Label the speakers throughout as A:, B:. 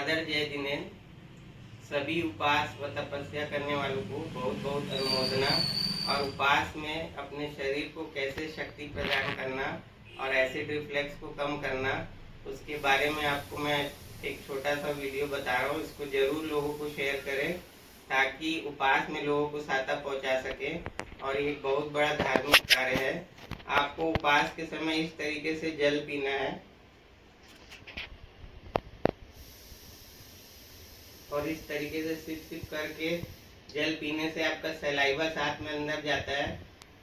A: Father जय जिनेन्द्र, सभी उपास व तपस्या करने वालों को बहुत बहुत अनुमोदना। और उपास में अपने शरीर को कैसे शक्ति प्रदान करना और एसिड रिफ्लेक्स को कम करना, उसके बारे में आपको मैं एक छोटा सा वीडियो बता रहा हूँ। इसको जरूर लोगों को शेयर करें ताकि उपास में लोगों को सहायता पहुँचा सके। और ये बहुत बड़ा धार्मिक कार्य है। आपको उपास के समय इस तरीके से जल पीना है और इस तरीके से सिप सिप करके जल पीने से आपका सलाइवा साथ में अंदर जाता है,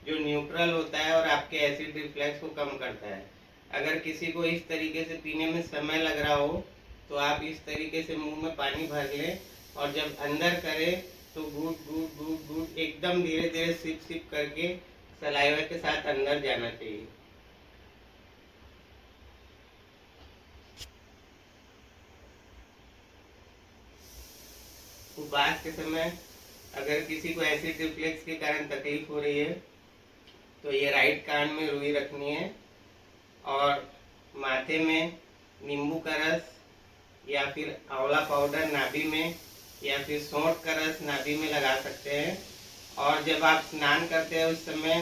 A: जो न्यूट्रल होता है और आपके एसिड रिफ्लेक्स को कम करता है। अगर किसी को इस तरीके से पीने में समय लग रहा हो तो आप इस तरीके से मुंह में पानी भर लें और जब अंदर करें तो गुड गुड गुड गुड एकदम धीरे धीरे सिप सिप करके सलाइवा के साथ अंदर जाना चाहिए। उपवास के समय अगर किसी को एसिड रिफ्लेक्स के कारण तकलीफ हो रही है तो ये राइट कान में रुई रखनी है और माथे में नींबू का रस या फिर आंवला पाउडर नाभि में या फिर सौंठ का रस नाभि में लगा सकते हैं। और जब आप स्नान करते हैं उस समय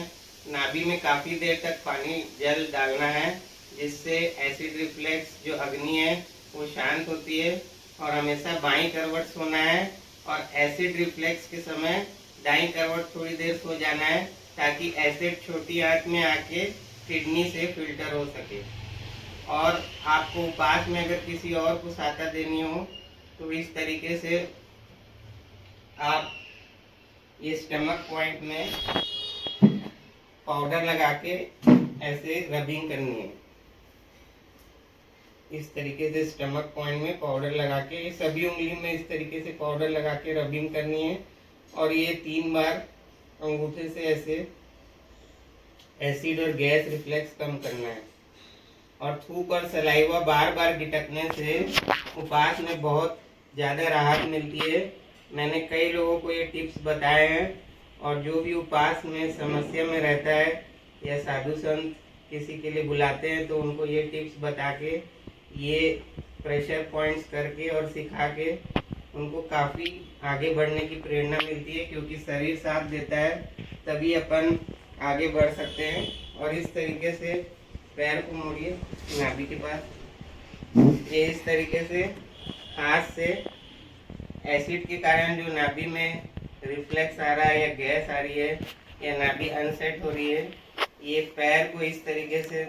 A: नाभि में काफ़ी देर तक पानी जल डालना है, जिससे एसिड रिफ्लेक्स जो अग्नि है वो शांत होती है। और हमेशा बाईं करवट सोना है और एसिड रिफ्लेक्स के समय दाईं करवट थोड़ी देर सो जाना है ताकि एसिड छोटी आंत में आके किडनी से फिल्टर हो सके। और आपको उपास में अगर किसी और को सहायता देनी हो तो इस तरीके से आप ये स्टमक पॉइंट में पाउडर लगा के ऐसे रबिंग करनी है। इस तरीके से स्टमक पॉइंट में पाउडर लगा के सभी उंगली में इस तरीके से पाउडर लगा के रबिंग करनी है और ये 3 बार अंगूठे से ऐसे एसिड और गैस रिफ्लेक्स कम करना है। और थूक और सलाइवा बार बार गिटकने से उपास में बहुत ज़्यादा राहत मिलती है। मैंने कई लोगों को ये टिप्स बताए हैं और जो भी उपास में समस्या में रहता है या साधु संत किसी के लिए बुलाते हैं तो उनको ये टिप्स बता के ये प्रेशर पॉइंट्स करके और सिखा के उनको काफ़ी आगे बढ़ने की प्रेरणा मिलती है, क्योंकि शरीर साथ देता है तभी अपन आगे बढ़ सकते हैं। और इस तरीके से पैर को मोड़िए नाभि के पास, ये इस तरीके से हाथ से एसिड के कारण जो नाभि में रिफ्लेक्स आ रहा है या गैस आ रही है या नाभि अनसेट हो रही है, ये पैर को इस तरीके से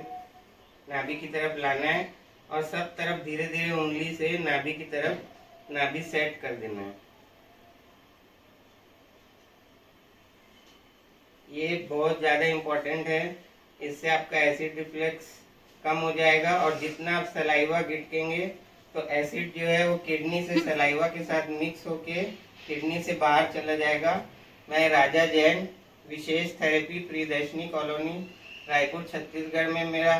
A: नाभि की तरफ लाना है और सब तरफ धीरे धीरे उंगली से नाभि की तरफ नाभि सेट कर देना है। ये बहुत ज़्यादा इम्पोर्टेंट है, इससे आपका एसिड रिफ्लेक्स कम हो जाएगा और जितना आप सलाइवा गिटकेंगे तो एसिड जो है वो किडनी से सलाइवा के साथ मिक्स होके किडनी से बाहर चला जाएगा। मैं राजा जैन विशेष थेरेपी प्रियदर्शनी कॉलोनी रायपुर छत्तीसगढ़ में मेरा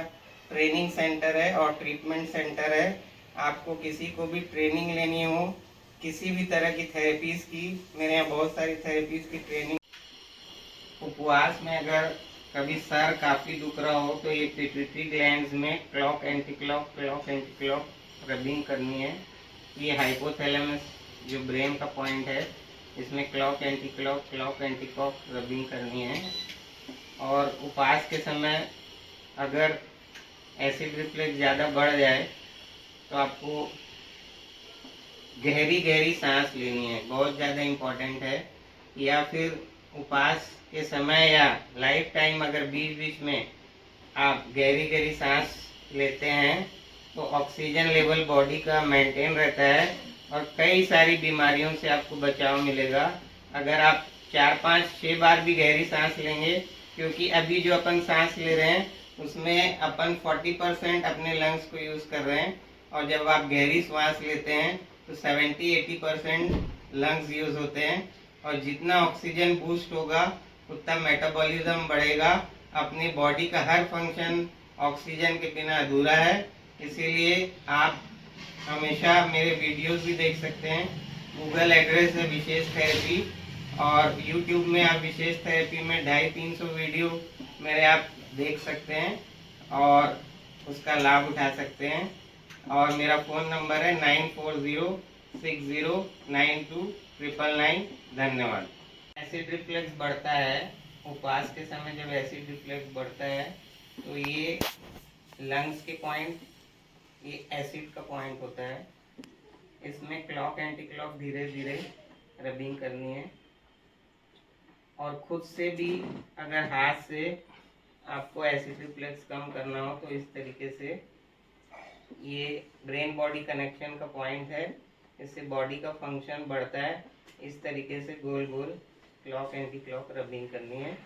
A: ट्रेनिंग सेंटर है और ट्रीटमेंट सेंटर है। आपको किसी को भी ट्रेनिंग लेनी हो किसी भी तरह की थेरेपीज़ की, मेरे यहाँ बहुत सारी थेरेपीज़ की ट्रेनिंग। उपवास में अगर कभी सर काफ़ी दुख रहा हो तो ये पिट्यूटरी ग्लैंड्स में क्लॉक एंटी क्लॉक रबिंग करनी है। ये हाइपोथैलेमस जो ब्रेन का पॉइंट है इसमें क्लॉक एंटी क्लॉक रबिंग करनी है। और उपास के समय अगर एसिड रिफ्लेक्स ज़्यादा बढ़ जाए तो आपको गहरी गहरी सांस लेनी है, बहुत ज़्यादा इम्पोर्टेंट है। या फिर उपास के समय या लाइफ टाइम अगर बीच बीच में आप गहरी गहरी सांस लेते हैं तो ऑक्सीजन लेवल बॉडी का मेंटेन रहता है और कई सारी बीमारियों से आपको बचाव मिलेगा अगर आप 4, 5, 6 बार भी गहरी सांस लेंगे। क्योंकि अभी जो अपन सांस ले रहे हैं उसमें अपन 40% अपने लंग्स को यूज़ कर रहे हैं और जब आप गहरी सांस लेते हैं तो 70-80% लंग्स यूज़ होते हैं। और जितना ऑक्सीजन बूस्ट होगा उतना मेटाबॉलिज्म बढ़ेगा। अपनी बॉडी का हर फंक्शन ऑक्सीजन के बिना अधूरा है, इसीलिए आप हमेशा मेरे वीडियोस भी देख सकते हैं। गूगल एड्रेस है विशेष थेरेपी और यूट्यूब में आप विशेष थेरेपी में 250-300 वीडियो मेरे आप देख सकते हैं और उसका लाभ उठा सकते हैं। और मेरा फ़ोन नंबर है 9406092999। धन्यवाद। एसिड रिफ्लेक्स बढ़ता है, उपवास के समय जब एसिड रिफ्लेक्स बढ़ता है तो ये लंग्स के पॉइंट, ये एसिड का पॉइंट होता है। इसमें क्लॉक एंटी क्लॉक धीरे धीरे रबिंग करनी है, और खुद से भी अगर हाथ से आपको एसिड रिफ्लेक्स कम करना हो तो इस तरीके से, ये ब्रेन बॉडी कनेक्शन का पॉइंट है, इससे बॉडी का फंक्शन बढ़ता है। इस तरीके से गोल गोल क्लॉक एंटी क्लॉक रबिंग करनी है,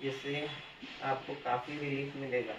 A: जिससे आपको काफ़ी रिलीफ मिलेगा।